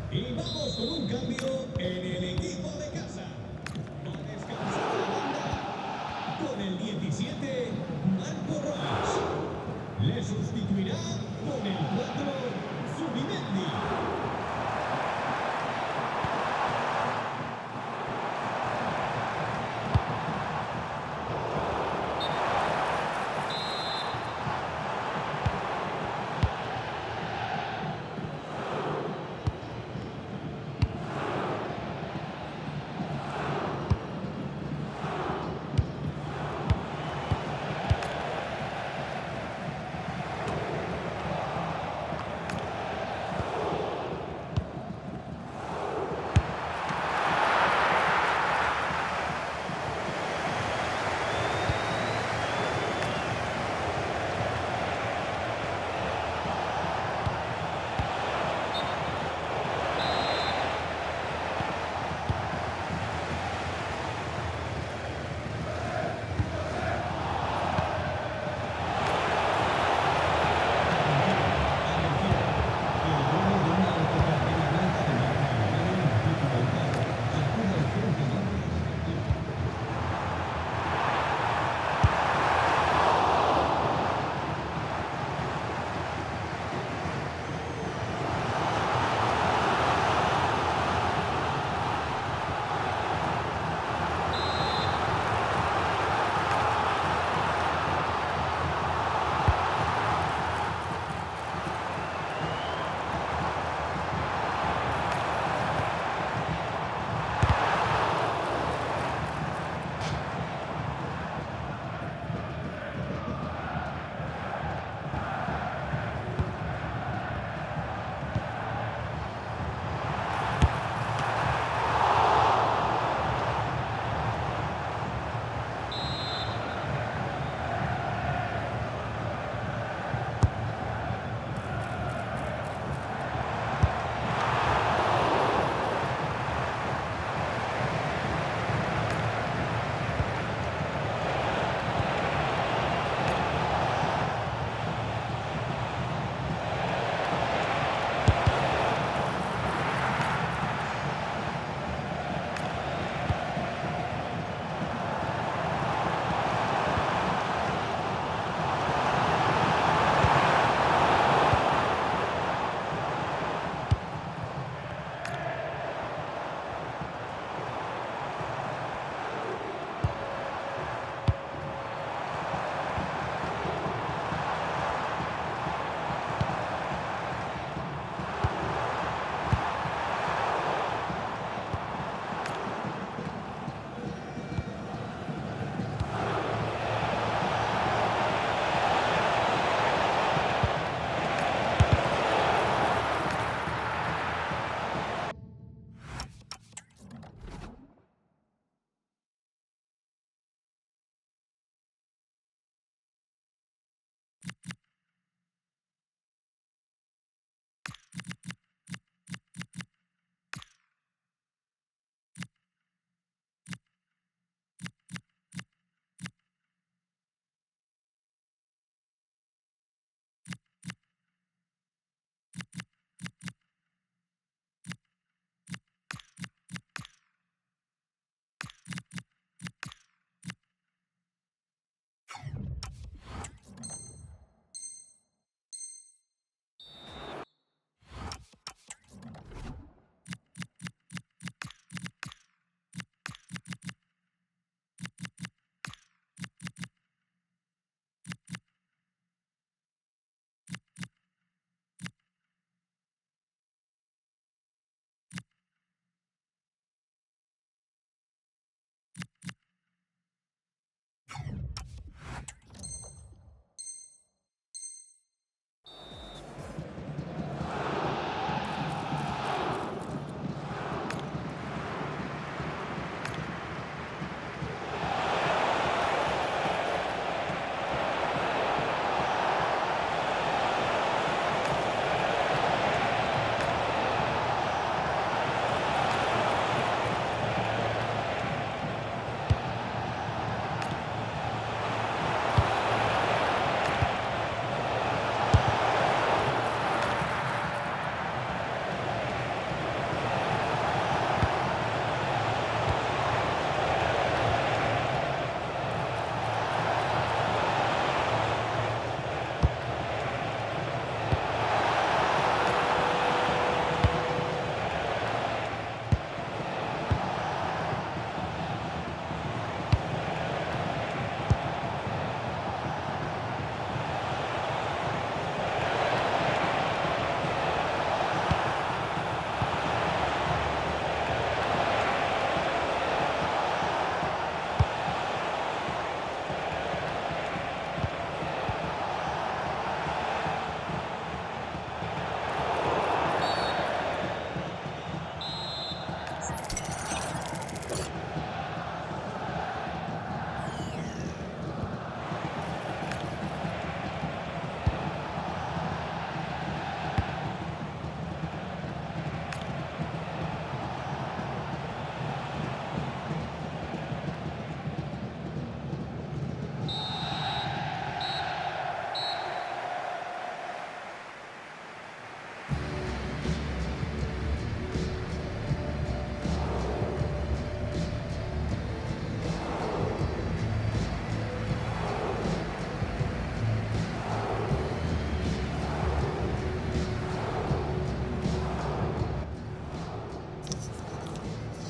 Y vamos con un cambio en el equipo de casa. Va a descansar la banda con el 17, Marco Royce. Le sustituirá con el 4, Zubimendi.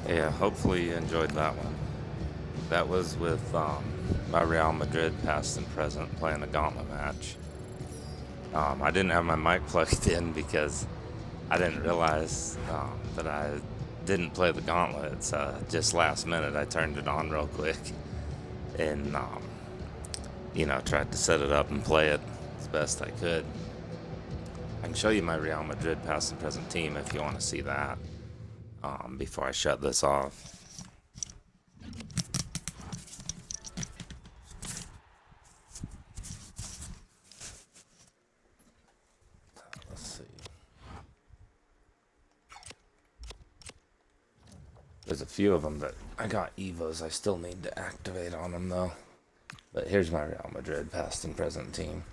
Yeah, hopefully you enjoyed that one. That was with my Real Madrid past and present playing a gauntlet match. I didn't have my mic plugged in because I didn't realize that I didn't play the gauntlet. So just last minute I turned it on real quick and tried to set it up and play it as best I could. I can show you my Real Madrid past and present team if you want to see that before I shut this off. Let's see. There's a few of them that I got EVOs I still need to activate on them though. But here's my Real Madrid past and present team.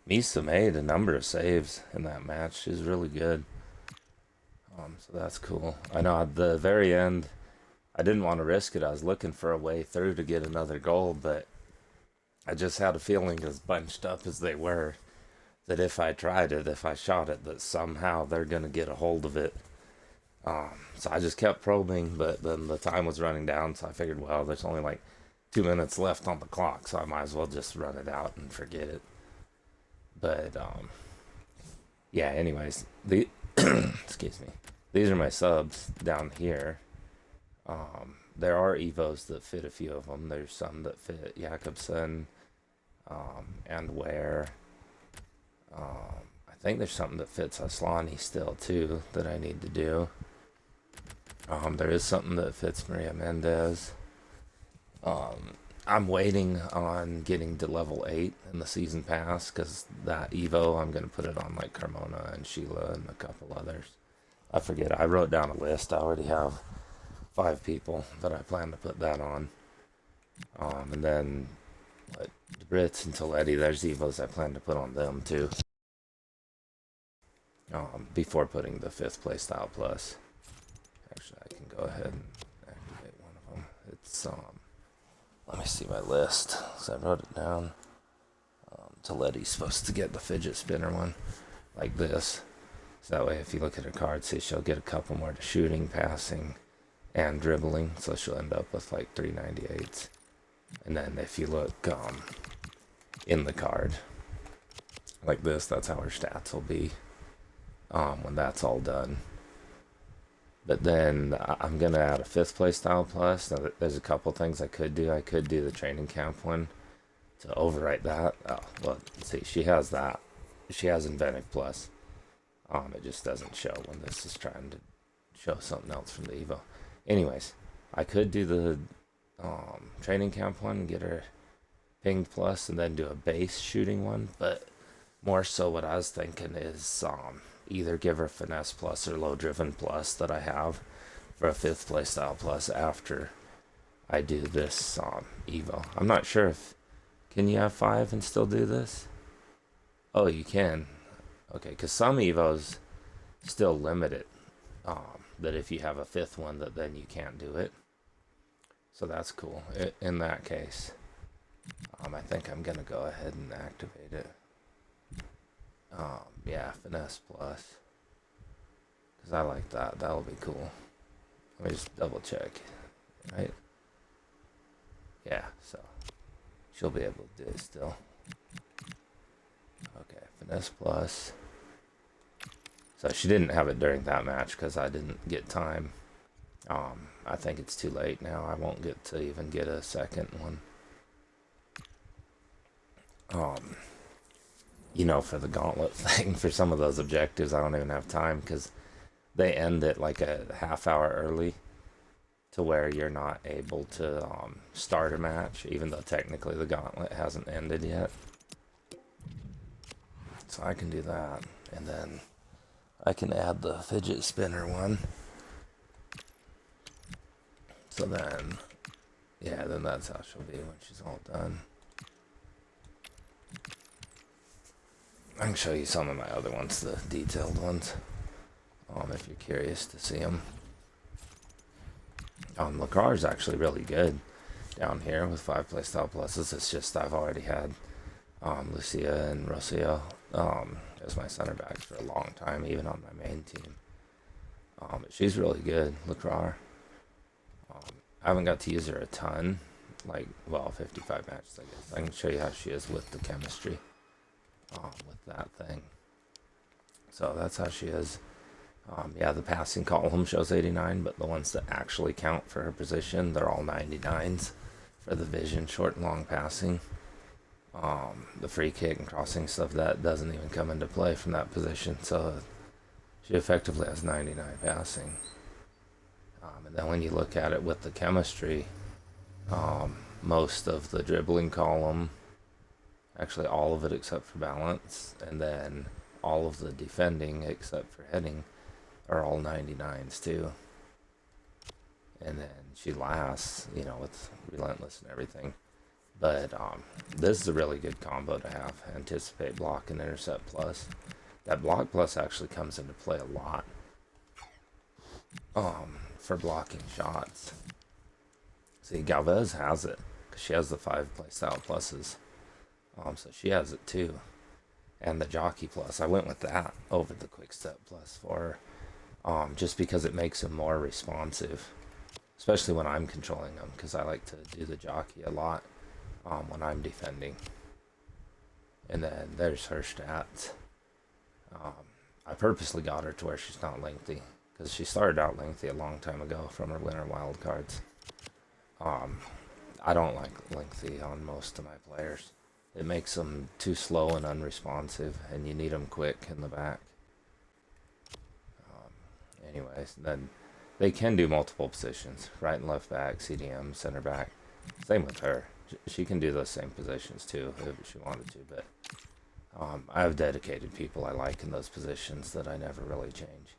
Misa made a number of saves in that match. She's really good. So that's cool. I know at the very end, I didn't want to risk it. I was looking for a way through to get another goal, but I just had a feeling, as bunched up as they were, that if I tried it, if I shot it, that somehow they're going to get a hold of it. So I just kept probing, but then the time was running down, so I figured, well, there's only like 2 minutes left on the clock, so I might as well just run it out and forget it. But yeah, anyways, the excuse me, these are my subs down here. There are Evos that fit a few of them. There's some that fit Jakobsen and Ware. I think there's something that fits Aslani still too that I need to do. There is something that fits Maria Mendez. I'm waiting on getting to level 8 in the season pass because that Evo, I'm going to put it on like Carmona and Sheila and a couple others. I forget. I wrote down a list. I already have 5 people that I plan to put that on. And then the Brits and Toletti, there's Evos I plan to put on them too. Before putting the 5th playstyle plus. Actually, I can go ahead and activate one of them. It's let me see my list. So I wrote it down. Toletti's supposed to get the fidget spinner one, like this. So that way, if you look at her card, see she'll get a couple more to shooting, passing, and dribbling. So she'll end up with like 398s. And then if you look in the card, like this, that's how her stats will be when that's all done. But then I'm going to add a 5th playstyle plus. Now, there's a couple things I could do. I could do the training camp one to overwrite that. Oh, well, see, she has that. She has Inventive plus. It just doesn't show when this is trying to show something else from the Evo. Anyways, I could do the training camp one and get her pinged plus and then do a base shooting one. But more so what I was thinking is either give her finesse plus or low driven plus that I have for a 5th playstyle plus after I do this Evo. I'm not sure if can you have 5 and still do this? Oh, you can. Okay, because some Evos still limit it. That if you have a 5th one, that then you can't do it. So that's cool. In that case, I think I'm gonna go ahead and activate it. Yeah, finesse plus. Because I like that. That'll be cool. Let me just double check. Right? Yeah, so she'll be able to do it still. Okay, finesse plus. So she didn't have it during that match because I didn't get time. I think it's too late now. I won't get to even get a second one. For the gauntlet thing, for some of those objectives, I don't even have time because they end it like a half hour early to where you're not able to start a match, even though technically the gauntlet hasn't ended yet. So I can do that, and then I can add the fidget spinner one. So then, yeah, then that's how she'll be when she's all done. I can show you some of my other ones, the detailed ones, if you're curious to see them. Lacroix is actually really good down here with 5 playstyle pluses. It's just I've already had Lucia and Rocio as my center backs for a long time, even on my main team. But she's really good, Lacroix. I haven't got to use her a ton. Like, well, 55 matches, I guess. I can show you how she is with the chemistry. With that thing. So that's how she is. Yeah, the passing column shows 89, but the ones that actually count for her position, they're all 99s for the vision, short and long passing. The free kick and crossing stuff, that doesn't even come into play from that position. So she effectively has 99 passing. And then when you look at it with the chemistry, most of the dribbling column, actually all of it except for balance, and then all of the defending except for heading are all 99s too. And then she lasts, you know, with relentless and everything. But this is a really good combo to have. Anticipate, block, and intercept plus. That block plus actually comes into play a lot for blocking shots. See, Galvez has it because she has the 5 playstyle pluses. So she has it too. And the jockey plus, I went with that over the quick step plus for her, just because it makes them more responsive, especially when I'm controlling them, because I like to do the jockey a lot when I'm defending. And then there's her stats. I purposely got her to where she's not lengthy, because she started out lengthy a long time ago from her winter wild cards. I don't like lengthy on most of my players. It makes them too slow and unresponsive, and you need them quick in the back. Anyways, then they can do multiple positions, right and left back, CDM, center back. Same with her. She can do those same positions too if she wanted to, but I have dedicated people I like in those positions that I never really change.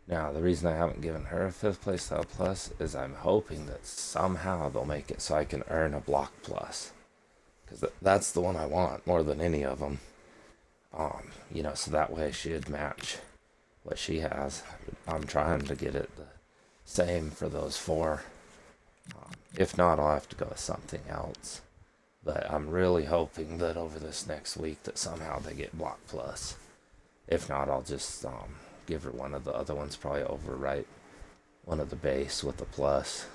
Now, the reason I haven't given her a 5th playstyle plus is I'm hoping that somehow they'll make it so I can earn a block plus. Because that's the one I want more than any of them. You know, so that way she'd match what she has. I'm trying to get it the same for those 4. If not, I'll have to go with something else. But I'm really hoping that over this next week that somehow they get block plus. If not, I'll just give her one of the other ones, probably overwrite one of the base with a plus.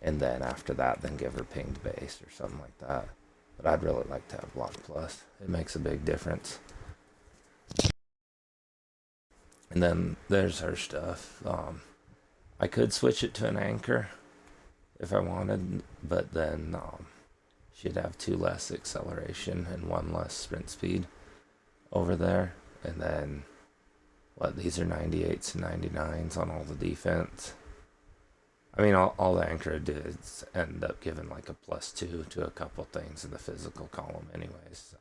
And then after that, then give her pinged base or something like that. But I'd really like to have block plus. It makes a big difference. And then there's her stuff. I could switch it to an anchor if I wanted, but then she'd have 2 less acceleration and 1 less sprint speed over there. And then, these are 98s and 99s on all the defense. I mean, all the anchor dudes end up giving like a +2 to a couple things in the physical column anyways. So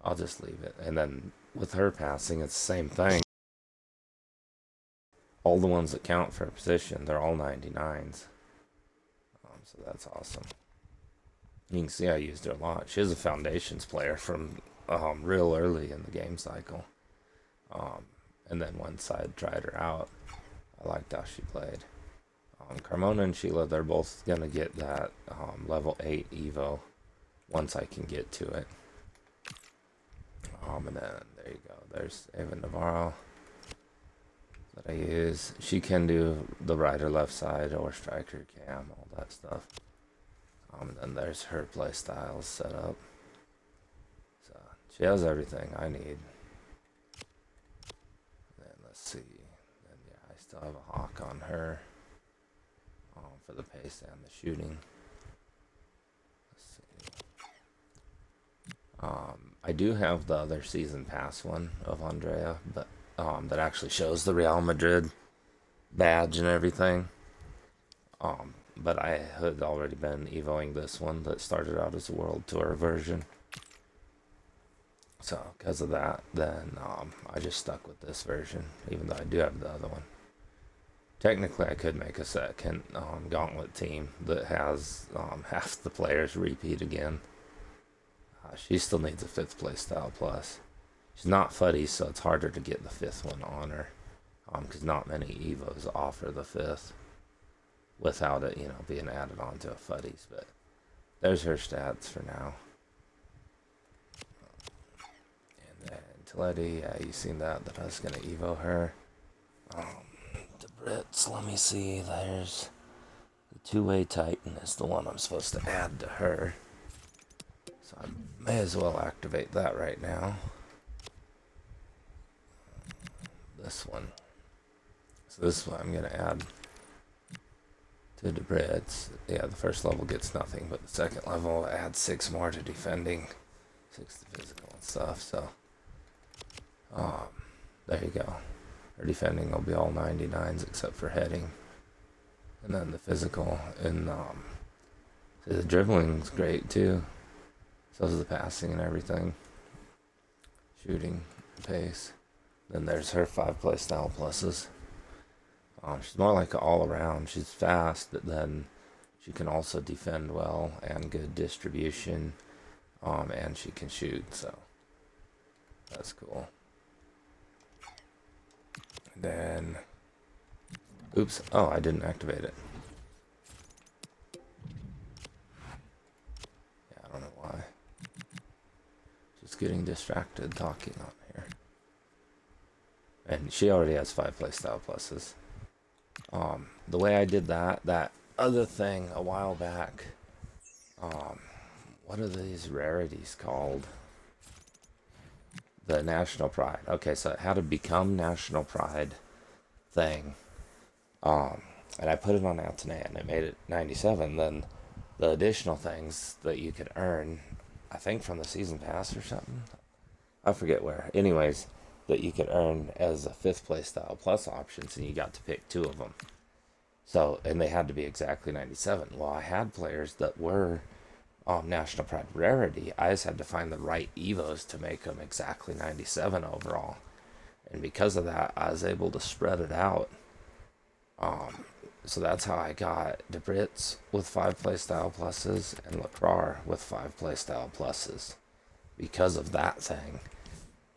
I'll just leave it. And then with her passing, it's the same thing. All the ones that count for a position, they're all 99s. So that's awesome. You can see I used her a lot. She was a foundations player from real early in the game cycle. And then once I tried her out, I liked how she played. Carmona and Sheila, they're both going to get that level 8 Evo once I can get to it. And then there you go. There's Ava Navarro that I use. She can do the right or left side or striker cam, all that stuff. And then there's her play styles set up. So she has everything I need. Then let's see. Then yeah, I still have a hawk on her. For the pace and the shooting. Let's see. I do have the other season pass one of Andrea, but that actually shows the Real Madrid badge and everything. But I had already been evoing this one that started out as a World Tour version. So because of that, then I just stuck with this version, even though I do have the other one. Technically, I could make a second gauntlet team that has half the players repeat again. She still needs a 5th playstyle plus. She's not FUT, so it's harder to get the 5th one on her. Because not many Evos offer the 5th without it, being added on to a FUTties. But there's her stats for now. And then Toletti, yeah, you seen that I was going to Evo her. The Brits, let me see, there's two-way Titan is the one I'm supposed to add to her. So I may as well activate that right now. This one. So this is what I'm going to add to Madrid. Yeah, the first level gets nothing, but the second level adds 6 more to defending, 6 to physical and stuff. So, there you go. Her defending will be all 99s except for heading, and then the physical and the dribbling's great too. So is the passing and everything, shooting, pace. Then there's her 5 play style pluses. She's more like an all-around. She's fast, but then she can also defend well and good distribution, and she can shoot, so that's cool. Then, oops, oh, I didn't activate it. Yeah, I don't know why. Just getting distracted talking on here. And she already has 5 play style pluses. The way I did that other thing a while back, what are these rarities called? The National Pride. Okay, so how to become National Pride thing. And I put it on Altanea and it made it 97. Then the additional things that you could earn, I think from the season pass or something. I forget where. Anyways, that you could earn as a 5th play style plus options, and you got to pick 2 of them. So, and they had to be exactly 97. Well, I had players that were National Pride rarity. I just had to find the right EVOs to make them exactly 97 overall. And because of that, I was able to spread it out. So that's how I got Debritz with 5 play style pluses and Lacroix with 5 play style pluses. Because of that thing.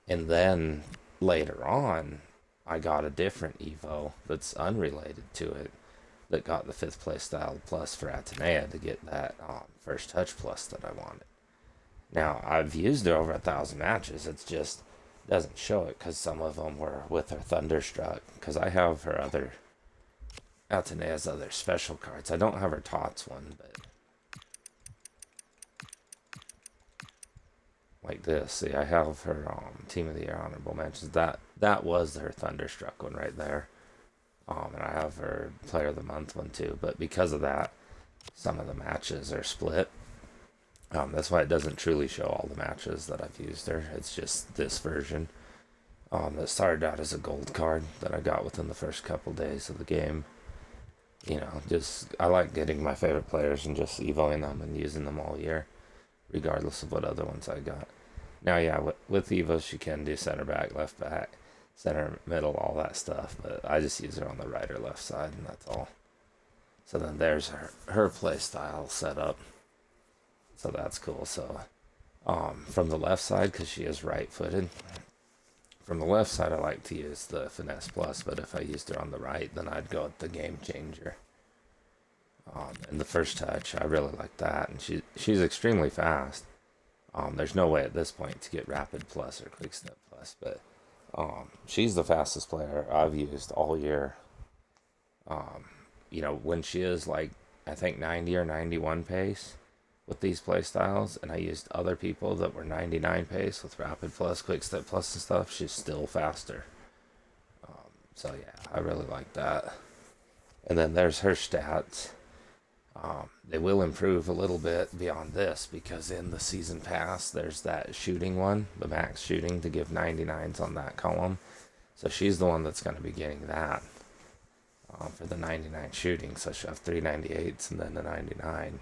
And then later on, I got a different Evo that's unrelated to it that got the 5th play style plus for Atenea to get that first touch plus that I wanted. Now, I've used her over 1,000 matches. It's just doesn't show it because some of them were with her Thunderstruck. Because I have her other Atenea's other special cards. I don't have her Tots one, but like this. See, I have her Team of the Year honorable mentions. That was her Thunderstruck one right there. And I have her Player of the Month one too. But because of that, some of the matches are split. That's why it doesn't truly show all the matches that I've used her. It's just this version. That started out as a gold card that I got within the first couple days of the game. You know, just I like getting my favorite players and just evoing them and using them all year, regardless of what other ones I got. Now, yeah, with Evo, she can do center back, left back, center, middle, all that stuff. But I just use her on the right or left side, and that's all. So then there's her play style set up. So that's cool. So from the left side, because she is right-footed, from the left side I like to use the Finesse Plus, but if I used her on the right, then I'd go with the Game Changer. And the first touch, I really like that, and she's extremely fast. There's no way at this point to get Rapid Plus or Quick Step Plus, but she's the fastest player I've used all year. You know, when she is like, I think 90 or 91 pace with these play styles, and I used other people that were 99 pace with Rapid Plus, Quick Step Plus and stuff, she's still faster. So yeah, I really like that. And then there's her stats. They will improve a little bit beyond this, because in the season pass, there's that shooting one, the max shooting, to give 99s on that column. So she's the one that's going to be getting that for the 99 shooting. So she'll have 398s and then the 99.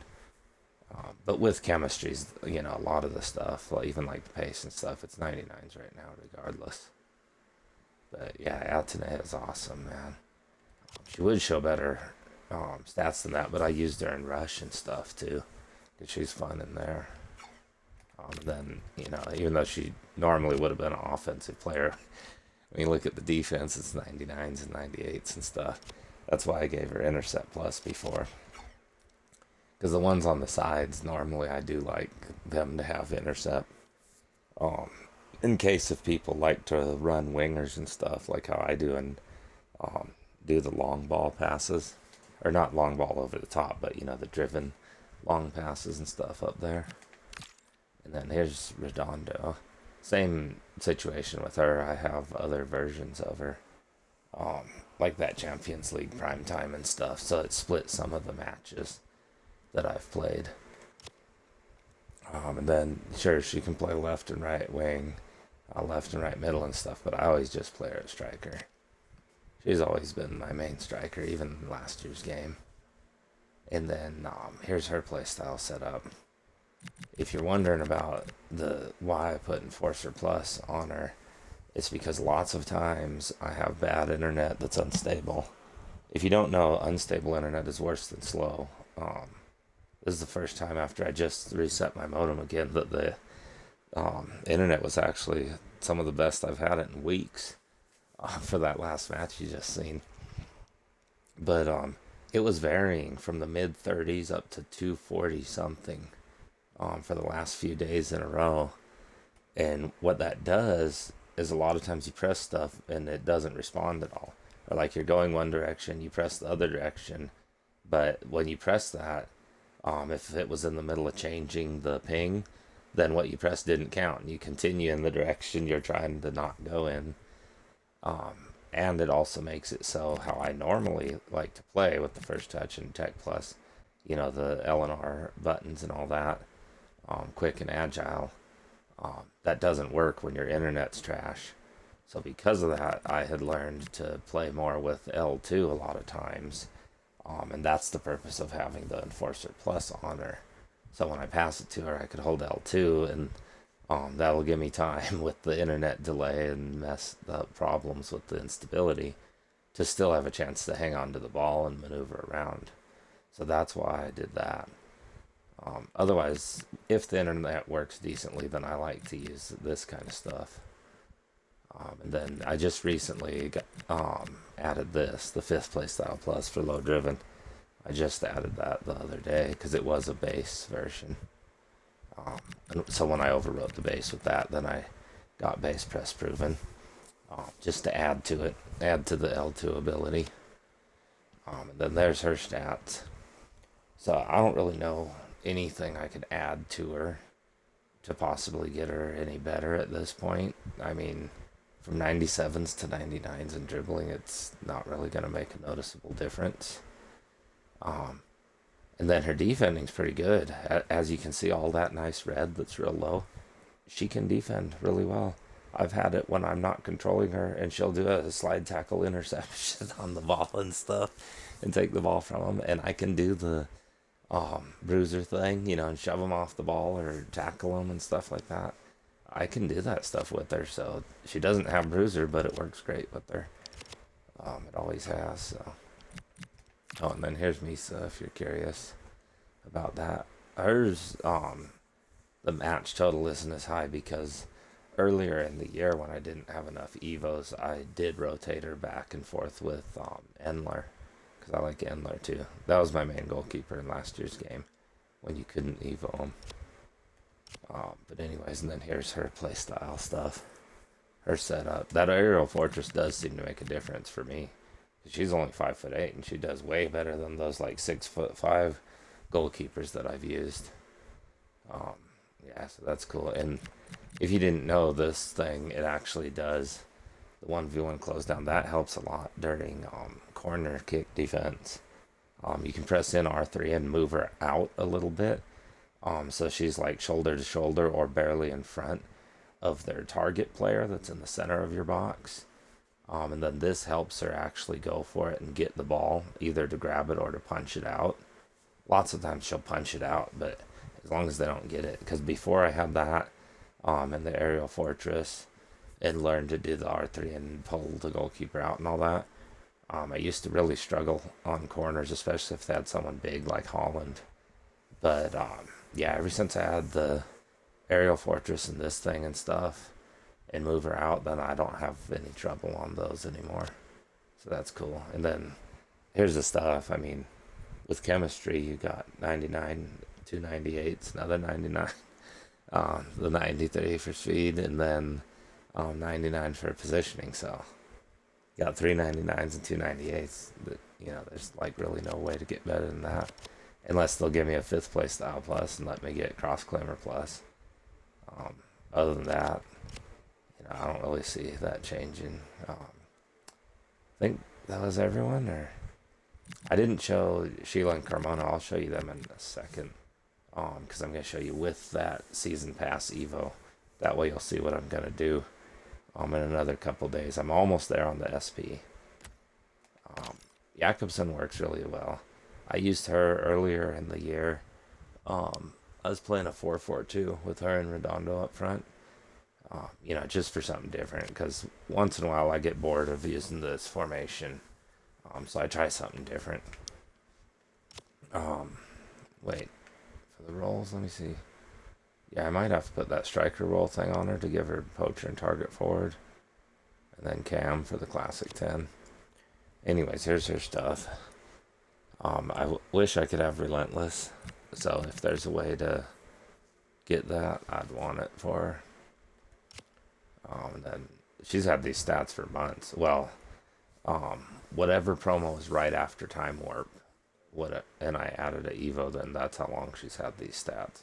But with chemistries, you know, a lot of the stuff, well, even like the pace and stuff, it's 99s right now, regardless. But yeah, Altanea is awesome, man. She would show better stats than that, but I used her in Rush and stuff too, because she's fun in there. Then, you know, even though she normally would have been an offensive player, when you look at the defense, it's 99s and 98s and stuff. That's why I gave her Intercept Plus before. Because the ones on the sides, normally I do like them to have Intercept. In case if people like to run wingers and stuff, like how I do, and do the long ball passes, or not long ball over the top, but you know, the driven long passes and stuff up there. And then here's Redondo. Same situation with her. I have other versions of her, like that Champions League prime time and stuff. So it split some of the matches that I've played. And then, sure, she can play left and right wing, left and right middle and stuff, but I always just play her at striker. She's always been my main striker, even last year's game. And then here's her playstyle setup. If you're wondering about why I put Enforcer Plus on her, it's because lots of times I have bad internet that's unstable. If you don't know, unstable internet is worse than slow. This is the first time after I just reset my modem again that the internet was actually some of the best I've had it in weeks for that last match you just seen. But it was varying from the mid 30s up to 240 something for the last few days in a row. And what that does is a lot of times you press stuff and it doesn't respond at all. Or like you're going one direction, you press the other direction, but when you press that, if it was in the middle of changing the ping, then what you pressed didn't count, and you continue in the direction you're trying to not go in. And it also makes it so how I normally like to play with the first touch and Tech Plus, you know, the L and R buttons and all that, quick and agile. That doesn't work when your internet's trash. So because of that, I had learned to play more with L2 a lot of times. And that's the purpose of having the Enforcer Plus on her. So when I pass it to her, I could hold L2, and that'll give me time with the internet delay and mess up problems with the instability to still have a chance to hang on to the ball and maneuver around. So that's why I did that. Otherwise, if the internet works decently, then I like to use this kind of stuff. And then I just recently added this, the 5th Playstyle Plus for low driven. I just added that the other day because it was a base version. And so when I overwrote the base with that, then I got base press proven just to add to it, add to the L2 ability. And then there's her stats. So I don't really know anything I could add to her to possibly get her any better at this point. I mean, from 97s to 99s in dribbling, it's not really going to make a noticeable difference. And then her defending's pretty good. As you can see, all that nice red that's real low, she can defend really well. I've had it when I'm not controlling her, and she'll do a slide tackle interception on the ball and stuff, and take the ball from them, and I can do the bruiser thing, you know, and shove them off the ball or tackle them and stuff like that. I can do that stuff with her, so she doesn't have bruiser, but it works great with her. It always has, so. Oh, and then here's Misa, if you're curious about that. Hers, the match total isn't as high because earlier in the year when I didn't have enough Evos, I did rotate her back and forth with Endler, because I like Endler too. That was my main goalkeeper in last year's game when you couldn't Evo him. But anyways, and then here's her playstyle stuff. Her setup. That aerial fortress does seem to make a difference for me. She's only 5'8", and she does way better than those like 6'5" goalkeepers that I've used. Yeah, so that's cool. And if you didn't know this thing, it actually does the 1v1 close down. That helps a lot during corner kick defense. You can press in R3 and move her out a little bit. So she's like shoulder to shoulder or barely in front of their target player that's in the center of your box. And then this helps her actually go for it and get the ball, either to grab it or to punch it out. Lots of times she'll punch it out, but as long as they don't get it. Because before I had that in the aerial fortress and learned to do the R3 and pull the goalkeeper out and all that, I used to really struggle on corners, especially if they had someone big like Holland. But yeah, ever since I had the aerial fortress and this thing and stuff, and move her out, then I don't have any trouble on those anymore. So that's cool. And then here's the stuff. I mean, with chemistry, you got 99, 298s, another 99, the 93 for speed, and then 99 for positioning. So you got 399s and 298s that, you know, there's like really no way to get better than that. Unless they'll give me a 5th place style plus and let me get cross climber plus. Other than that, you know, I don't really see that changing. I think that was everyone, or I didn't show Sheila and Carmona. I'll show you them in a second, because I'm going to show you with that season pass Evo. That way you'll see what I'm going to do in another couple days. I'm almost there on the SP. Jakobsen works really well. I used her earlier in the year. I was playing a 4-4-2 with her and Redondo up front. You know, just for something different, because once in a while I get bored of using this formation. So I try something different. Wait, for the rolls, let me see. Yeah, I might have to put that striker roll thing on her to give her poacher and target forward. And then Cam for the classic 10. Anyways, here's her stuff. I wish I could have Relentless. So if there's a way to get that, I'd want it for her. And then she's had these stats for months. Well, whatever promo was right after Time Warp, and I added an Evo, then that's how long she's had these stats.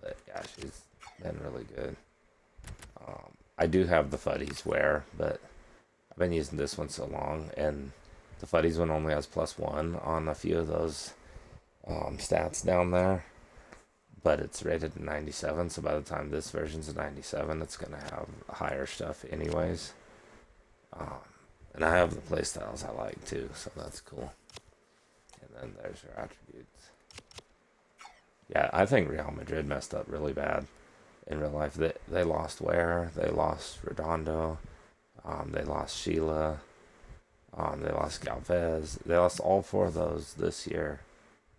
But yeah, she's been really good. I do have the Fuddies wear, but I've been using this one so long, and the Fuddies one only has +1 on a few of those stats down there. But it's rated 97, so by the time this version's a 97, it's going to have higher stuff anyways. And I have the playstyles I like too, so that's cool. And then there's her attributes. Yeah, I think Real Madrid messed up really bad in real life. They lost Ware, they lost Redondo, they lost Sheila, they lost Galvez. They lost all 4 of those this year,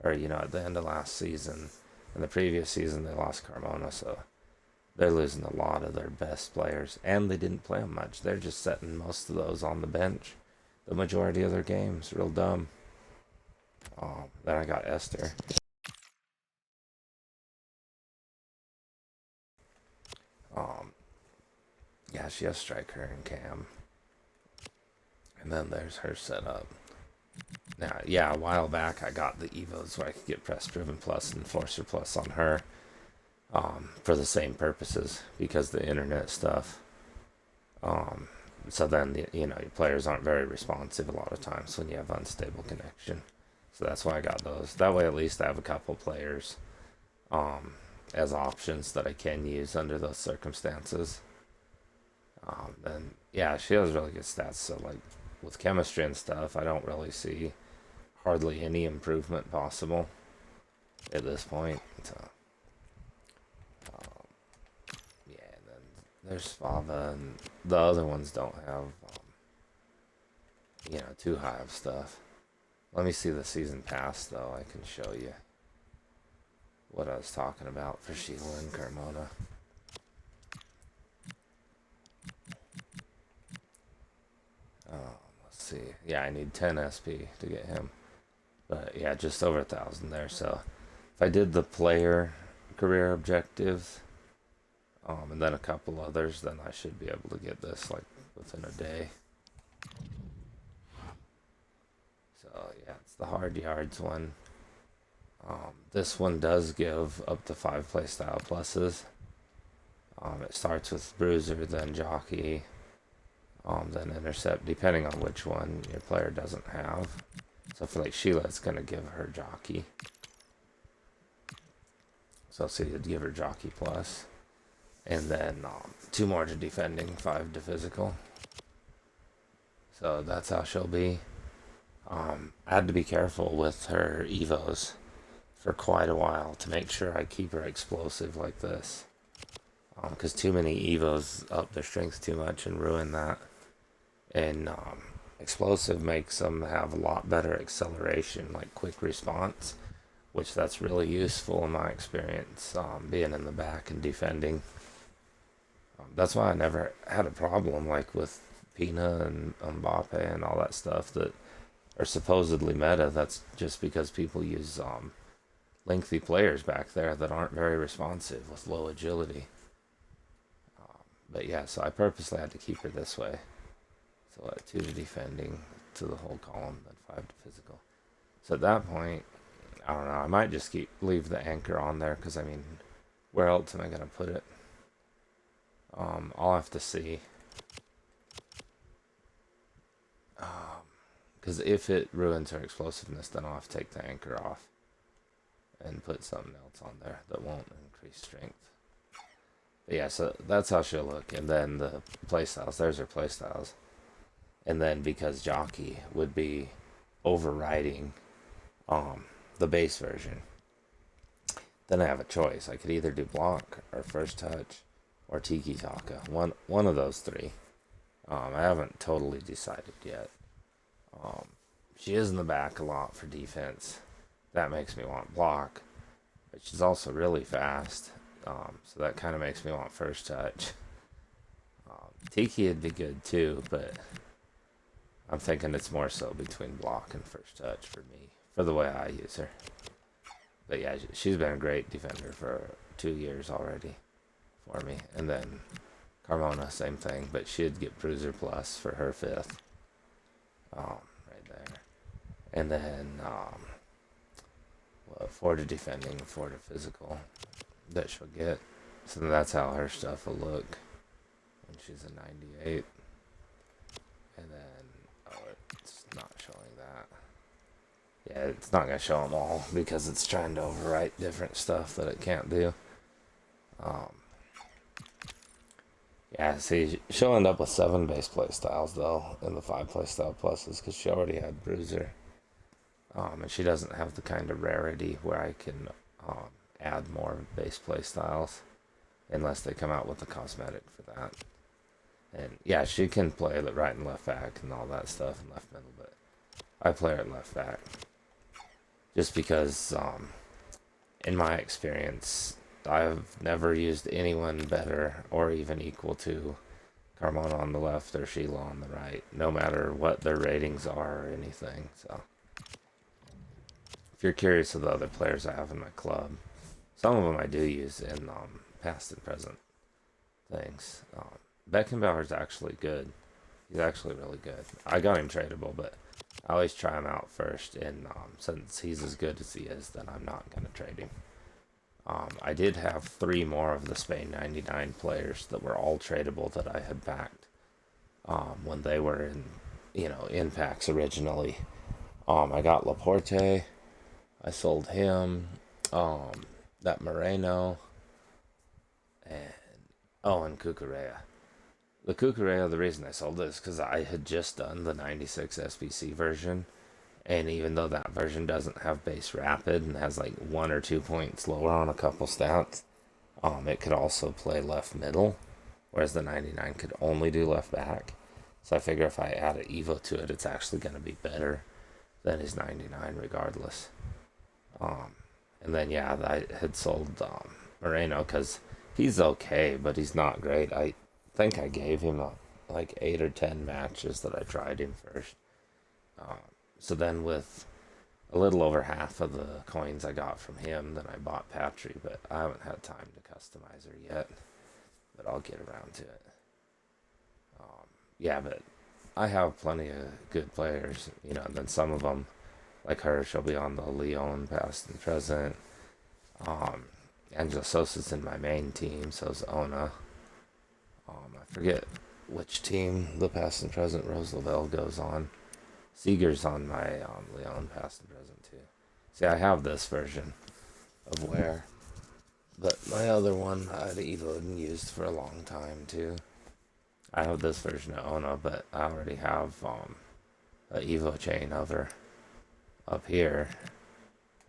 or, you know, at the end of last season. In the previous season, they lost Carmona, so they're losing a lot of their best players. And they didn't play them much. They're just setting most of those on the bench. The majority of their games. Real dumb. Then I got Esther. Yeah, she has Striker and Cam. And then there's her setup. Now, yeah, a while back I got the EVO'd so I could get Press Driven Plus and Enforcer Plus on her for the same purposes, because the internet stuff. So then, you know, your players aren't very responsive a lot of times when you have unstable connection. So that's why I got those. That way at least I have a couple players as options that I can use under those circumstances. Then, yeah, she has really good stats, so like with chemistry and stuff, I don't really see hardly any improvement possible at this point. So, yeah, and then there's Fava, and the other ones don't have, you know, too high of stuff. Let me see the season pass, though. I can show you what I was talking about for Sheila and Carmona. Let's see. Yeah, I need 10 SP to get him. But yeah, just over 1,000 there. So if I did the player career objectives, and then a couple others, then I should be able to get this like within a day. So yeah, it's the hard yards one. This one does give up to 5 playstyle pluses. It starts with Bruiser, then Jockey, then Intercept, depending on which one your player doesn't have. So for like Sheila, it's going to give her Jockey. So see, it'd give her Jockey Plus. And then 2 more to defending, 5 to physical. So that's how she'll be. I had to be careful with her Evos for quite a while to make sure I keep her explosive like this. Because too many Evos up their strength too much and ruin that. And explosive makes them have a lot better acceleration, like quick response, which that's really useful in my experience, being in the back and defending. That's why I never had a problem like with Pina and Mbappe and all that stuff that are supposedly meta. That's just because people use lengthy players back there that aren't very responsive with low agility. But yeah, so I purposely had to keep her this way. So 2 to defending, to the whole column, then 5 to physical. So at that point, I don't know, I might just leave the anchor on there, because I mean, where else am I going to put it? I'll have to see. Because if it ruins her explosiveness, then I'll have to take the anchor off and put something else on there that won't increase strength. But yeah, so that's how she'll look. And then the playstyles, there's her playstyles. And then because Jockey would be overriding the base version, then I have a choice. I could either do block or first touch or Tiki Taka. One of those three. I haven't totally decided yet. She is in the back a lot for defense. That makes me want block. But she's also really fast. So that kind of makes me want first touch. Tiki would be good too, but I'm thinking it's more so between block and first touch for me, for the way I use her. But yeah, she's been a great defender for 2 years already for me. And then Carmona, same thing, but she'd get Bruiser Plus for her 5th. Right there. And then 4 to defending, 4 to physical that she'll get. So that's how her stuff will look when she's a 98. And then, it's not showing that. Yeah, it's not going to show them all because it's trying to overwrite different stuff that it can't do. Yeah, see, she'll end up with 7 base play styles, though, in the 5 play style pluses, because she already had Bruiser. And she doesn't have the kind of rarity where I can add more base play styles, unless they come out with a cosmetic for that. And yeah, she can play the right and left back and all that stuff and left middle, but I play her at left back. Just because, in my experience, I've never used anyone better or even equal to Carmona on the left or Sheila on the right, no matter what their ratings are or anything. So, if you're curious of the other players I have in my club, some of them I do use in past and present things. Beckenbauer's actually good. He's actually really good. I got him tradable, but I always try him out first, and since he's as good as he is, then I'm not going to trade him. I did have 3 more of the Spain 99 players that were all tradable that I had backed when they were in packs originally. I got Laporte. I sold him. That Moreno. And Cucurella. The Cucurella, the reason I sold it is because I had just done the 96 SBC version. And even though that version doesn't have base rapid and has like 1 or 2 points lower on a couple stats, it could also play left middle, whereas the 99 could only do left back. So I figure if I add an Evo to it, it's actually going to be better than his 99 regardless. And then yeah, I had sold Moreno because he's okay, but he's not great. I think I gave him like 8 or 10 matches that I tried him first. So then with a little over half of the coins I got from him, then I bought Patry, but I haven't had time to customize her yet, but I'll get around to it. Yeah, but I have plenty of good players, and then some of them, like her, she'll be on the Lyon past and present. Angela Sosa's in my main team, so's Ona. I forget which team the past and present Rose Lavelle goes on. Seeger's on my Leon past and present too. See, I have this version of Ware, but my other one I had EVO'd and used for a long time too. I have this version of Ona, but I already have a Evo chain of her up here.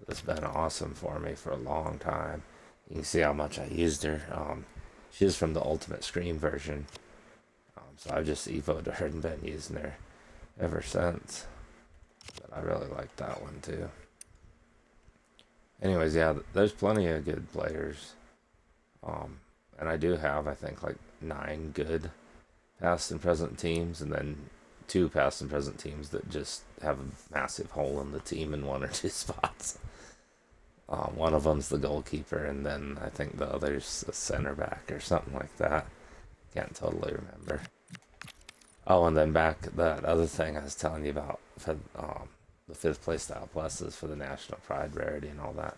That's been awesome for me for a long time. You can see how much I used her. She's from the Ultimate Scream version, so I've just EVO'd her and been using her ever since. But I really like that one too. Anyways, yeah, there's plenty of good players. And I do have, I think, like 9 good past and present teams, and then 2 past and present teams that just have a massive hole in the team in 1 or 2 spots. One of them's the goalkeeper, and then I think the other's a center back or something like that. Can't totally remember. Oh, and then back that other thing I was telling you about for the fifth playstyle pluses for the National Pride rarity and all that.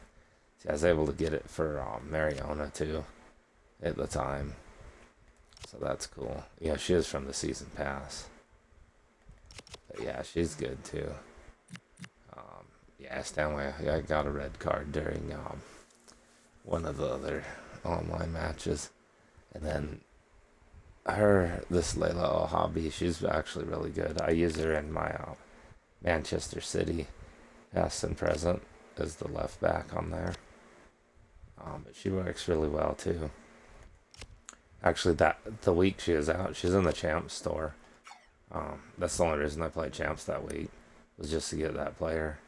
See, I was able to get it for Mariona too at the time, so that's cool. Yeah, she is from the season pass, but yeah, she's good too. Yeah, Stanley, I got a red card during one of the other online matches, and then this Layla Al Hobby, she's actually really good. I use her in my Manchester City past and present as the left back on there. But she works really well too. Actually, the week she is out, she's in the Champs store. That's the only reason I played Champs that week, was just to get that player.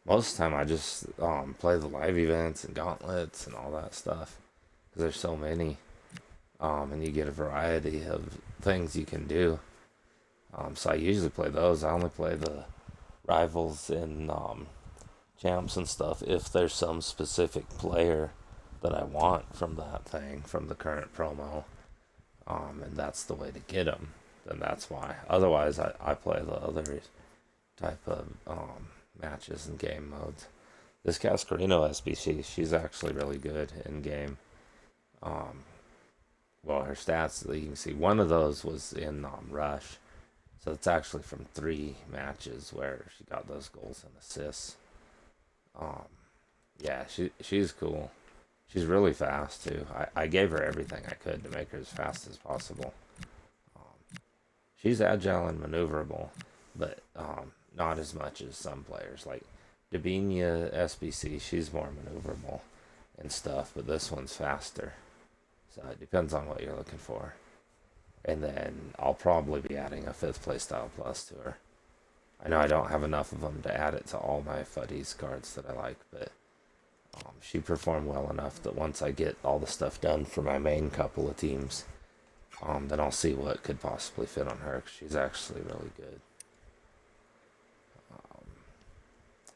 Most of the time I just play the live events and gauntlets and all that stuff, because there's so many. And you get a variety of things you can do. So I usually play those. I only play the rivals in champs and stuff if there's some specific player that I want from that thing, from the current promo, and that's the way to get them. Then that's why. Otherwise, I play the other type of matches and game modes. This Cascarino SBC, she's actually really good in game. Well, her stats, you can see one of those was in Rush. So it's actually from 3 matches where she got those goals and assists. Yeah, she's cool. She's really fast too. I gave her everything I could to make her as fast as possible. She's agile and maneuverable, but not as much as some players. Like Dabinia SBC, she's more maneuverable and stuff, but this one's faster. So it depends on what you're looking for. And then I'll probably be adding a 5th playstyle plus to her. I know I don't have enough of them to add it to all my FUTties cards that I like, but she performed well enough that once I get all the stuff done for my main couple of teams, then I'll see what could possibly fit on her, because she's actually really good.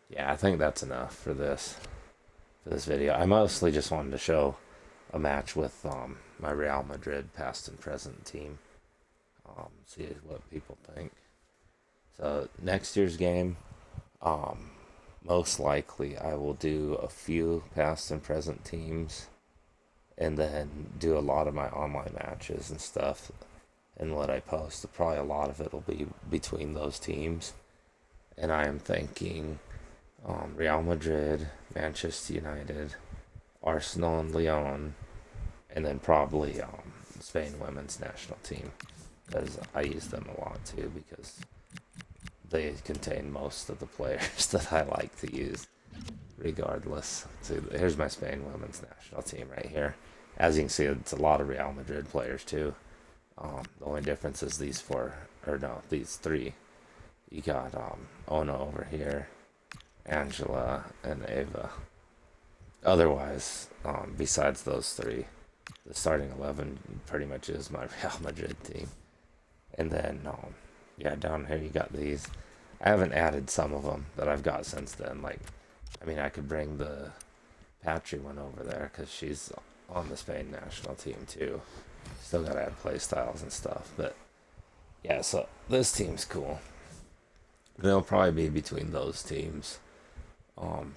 Yeah, I think that's enough for this video. I mostly just wanted to show a match with my Real Madrid past and present team. See what people think. So next year's game, most likely I will do a few past and present teams, and then do a lot of my online matches and stuff. And what I post, probably a lot of it will be between those teams. And I am thinking Real Madrid, Manchester United, Arsenal and Lyon, and then probably Spain women's national team, because I use them a lot too, because they contain most of the players that I like to use regardless. So here's my Spain women's national team right here. As you can see, it's a lot of Real Madrid players too. The only difference is these 3. You got Ona over here, Angela, and Ava. Otherwise, besides those 3, the starting 11 pretty much is my Real Madrid team. And then, yeah, down here you got these. I haven't added some of them that I've got since then. Like, I mean, I could bring the Patry one over there, because she's on the Spain national team too. Still gotta add play styles and stuff. But, yeah, so this team's cool. They'll probably be between those teams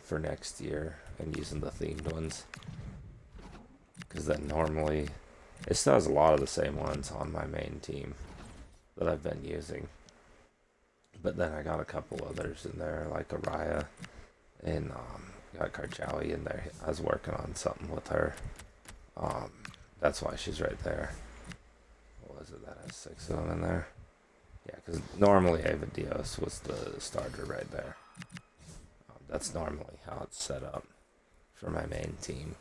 for next year, and using the themed ones, because then normally it still has a lot of the same ones on my main team that I've been using, but then I got a couple others in there, like Araya, and got Karchawi in there. I was working on something with her. That's why she's right there. What was it that has 6 of them in there? Yeah, because normally Ava Dios was the starter right there. That's normally how it's set up for my main team.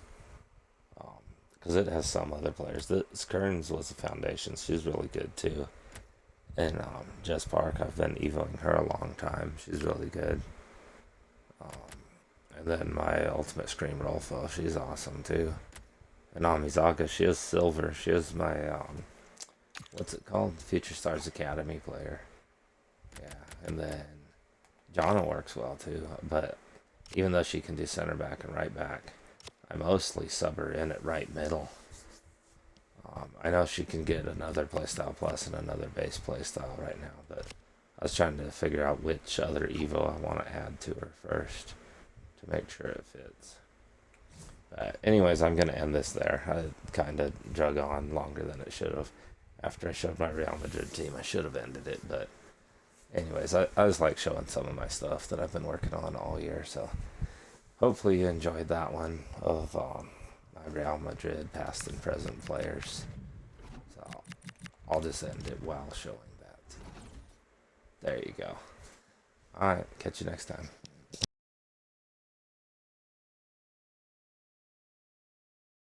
Because it has some other players. This Kearns was the foundation. She's really good too. And Jess Park, I've been evoing her a long time. She's really good. And then my Ultimate Scream Rolfo, she's awesome too. And Amizaka, she is silver. She is my, what's it called? Future Stars Academy player. Yeah, and then Jana works well too, but even though she can do center back and right back, I mostly sub her in at right middle. I know she can get another playstyle plus and another base playstyle right now, but I was trying to figure out which other Evo I want to add to her first to make sure it fits. But anyways, I'm going to end this there. I kind of drug on longer than it should have. After I showed my Real Madrid team, I should have ended it, but anyways, I just like showing some of my stuff that I've been working on all year, so hopefully you enjoyed that one of my Real Madrid past and present players. So I'll just end it while showing that. There you go. Alright, catch you next time.